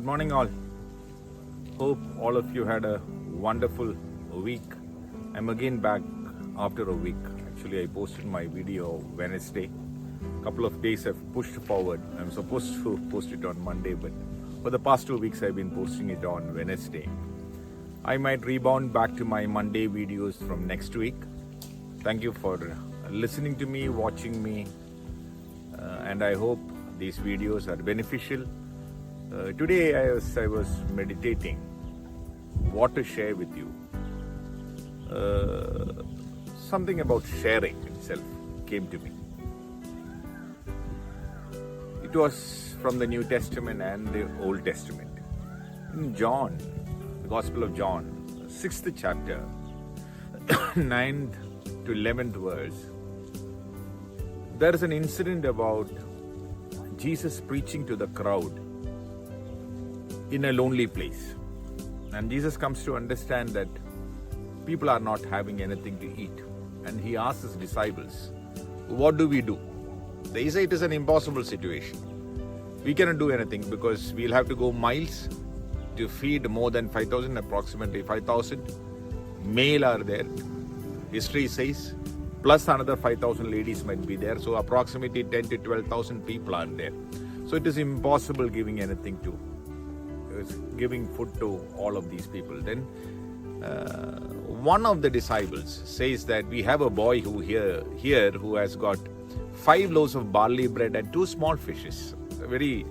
Good morning, all. Hope all of you had a wonderful week. I'm again back after a week. Actually, I posted my video Wednesday. Couple of days I've pushed forward. I'm supposed to post it on Monday, but for the past 2 weeks I've been posting it on Wednesday. I might rebound back to my Monday videos from next week. Thank you for listening to me, watching me, and I hope these videos are beneficial. Today I was meditating what to share with you. Something about sharing itself came to me. It was from the New Testament and the Old Testament. In John, the Gospel of John, 6th chapter, 9th to 11th verse, there is an incident about Jesus preaching to the crowd in a lonely place. And Jesus comes to understand that people are not having anything to eat. And he asks his disciples, what do we do? They say it is an impossible situation. We cannot do anything because we'll have to go miles to feed more than 5,000, approximately 5,000 male are there, history says, plus another 5,000 ladies might be there. So approximately 10 to 12,000 people are there. So it is impossible giving anything to, giving food to all of these people. Then one of the disciples says that we have a boy who here who has got 5 loaves of barley bread and 2 small fishes. Very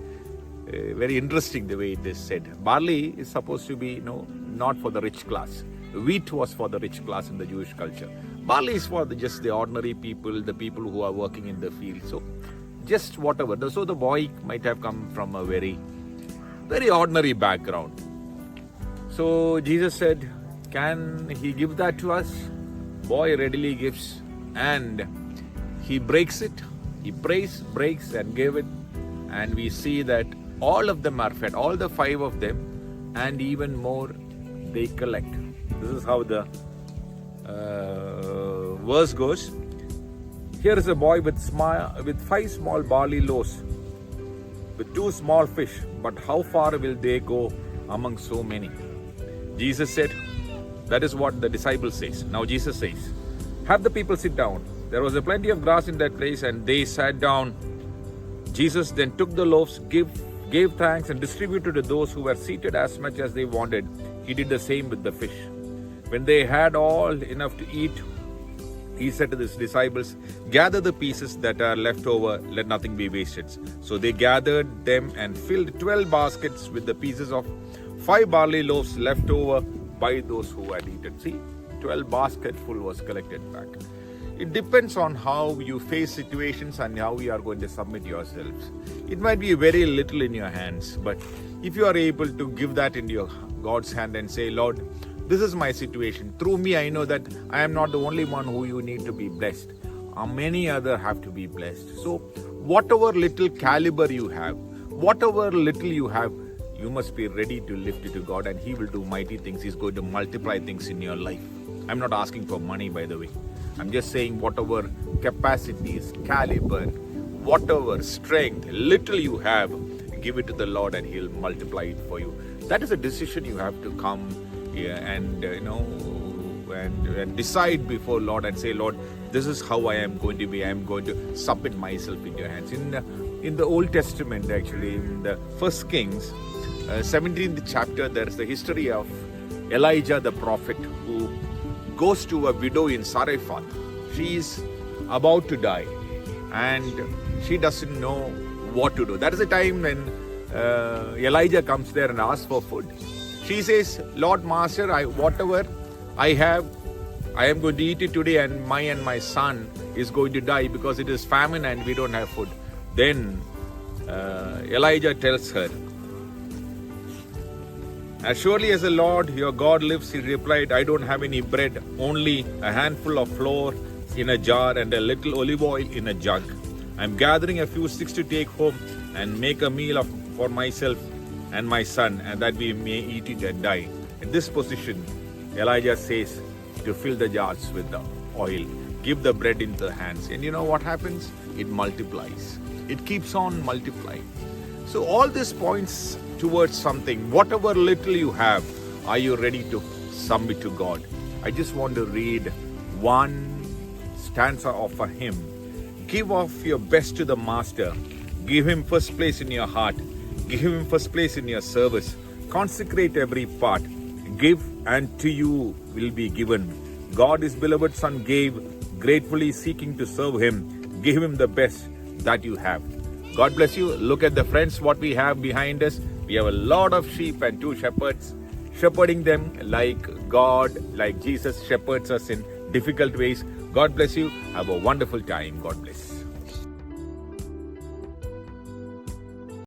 interesting the way it is said. Barley is supposed to be, not for the rich class. Wheat was for the rich class in the Jewish culture. Barley is for just the ordinary people, the people who are working in the field. So just whatever. So the boy might have come from a very ordinary background. So Jesus said, can he give that to us? Boy readily gives, and he breaks it. He prays, breaks and gave it. And we see that all of them are fed, all the 5 of them, and even more they collect. This is how the verse goes. Here is a boy with 5 small barley loaves, with 2 small fish, but how far will they go among so many? Jesus said, that is what the disciple says. Now Jesus says, have the people sit down. There was a plenty of grass in that place, and they sat down. Jesus then took the loaves, gave thanks, and distributed to those who were seated as much as they wanted. He did the same with the fish. When they had all enough to eat, he said to his disciples, gather the pieces that are left over, let nothing be wasted. So they gathered them and filled 12 baskets with the pieces of 5 barley loaves left over by those who had eaten. See, 12 baskets full was collected back. It depends on how you face situations and how you are going to submit yourselves. It might be very little in your hands, but if you are able to give that into your God's hand and say, Lord, this is my situation. Through me, I know that I am not the only one who you need to be blessed. Many others have to be blessed. So whatever little caliber you have, whatever little you have, you must be ready to lift it to God, and He will do mighty things. He's going to multiply things in your life. I'm not asking for money, by the way. I'm just saying whatever capacities, caliber, whatever strength, little you have, give it to the Lord and He'll multiply it for you. That is a decision you have to come here and and decide before Lord and say, Lord, this is how I am going to be. I am going to submit myself in your hands. In the Old Testament, actually, in the 1 Kings, 17th chapter, there is the history of Elijah the prophet who goes to a widow in Sarephat. She is about to die and she doesn't know what to do. That is the time when Elijah comes there and asks for food. She says, Lord Master, whatever I have, I am going to eat it today, and my son is going to die because it is famine and we don't have food. Then Elijah tells her, as surely as the Lord your God lives, he replied, I don't have any bread, only a handful of flour in a jar and a little olive oil in a jug. I'm gathering a few sticks to take home and make a meal for myself and my son, and that we may eat it and die. In this position, Elijah says to fill the jars with the oil, give the bread into the hands. And you know what happens? It multiplies. It keeps on multiplying. So all this points towards something. Whatever little you have, are you ready to submit to God? I just want to read one stanza of a hymn. Give off your best to the Master. Give him first place in your heart. Give him first place in your service. Consecrate every part. Give, and to you will be given. God, his beloved Son, gave, gratefully seeking to serve him. Give him the best that you have. God bless you. Look at the friends, what we have behind us. We have a lot of sheep and 2 shepherds, shepherding them like God, like Jesus shepherds us in difficult ways. God bless you. Have a wonderful time. God bless.